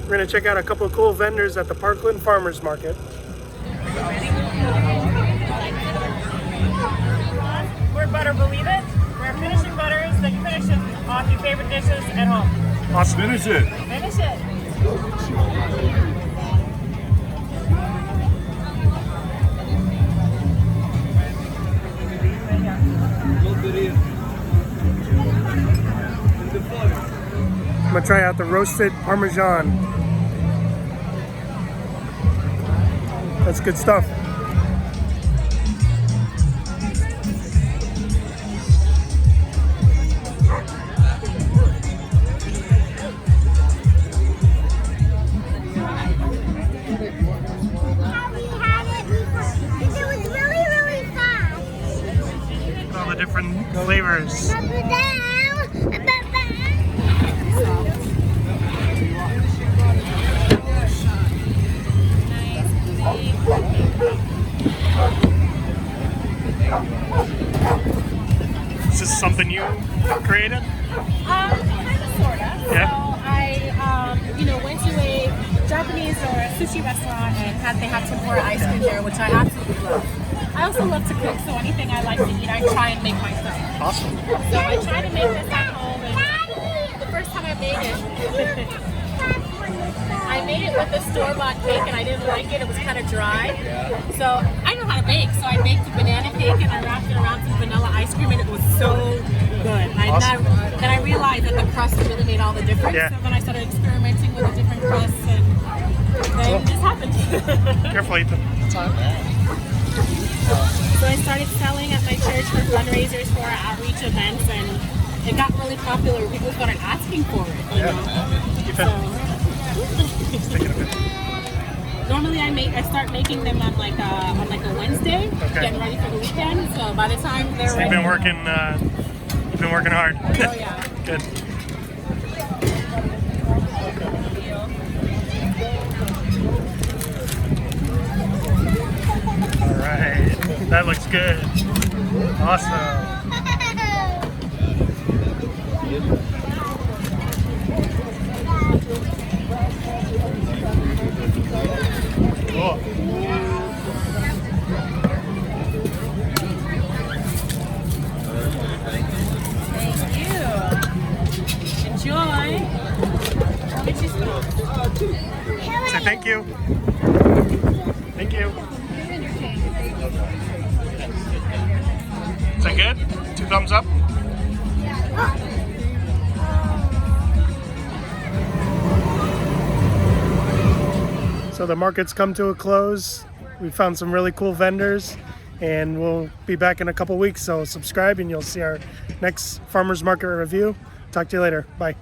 We're gonna check out a couple of cool vendors at the Parkland Farmers Market. We're Butter Believe It. We're finishing butters that you finish off your favorite dishes at home. Awesome. Finish it. Finish it. I'm gonna try out the roasted Parmesan. That's good stuff. All the different flavors. Is this something you created? Kind of, sort of. Yeah. So I, went to a Japanese or a sushi restaurant and they have tempura ice cream there, which I absolutely love. I also love to cook, so anything I like to eat, I try and make myself. Awesome. So I try to make this at home, and the first time I made it, I made it with a store-bought cake, and I didn't like it. It was kind of dry. So I know how to bake, so I baked a banana cake, and I wrapped it around some vanilla ice cream, and it was so good. Awesome. Then I realized that the crust really made all the difference. Yeah. So then I started experimenting with the different crusts, and then this happened. Careful, Ethan. So I started selling at my church for fundraisers for outreach events, and it got really popular. People started asking for it. You know? Normally I start making them on like a Wednesday, getting ready for the weekend. So by the time they're ready, You've been working hard. Oh yeah. Good. All right, that looks good. Awesome. Cool. Thank you. Enjoy. How much is that? Say thank you. Thank you. Is that good? 2 thumbs up? So the market's come to a close. We found some really cool vendors, and we'll be back in a couple weeks. So subscribe and you'll see our next farmers market review. Talk to you later. Bye.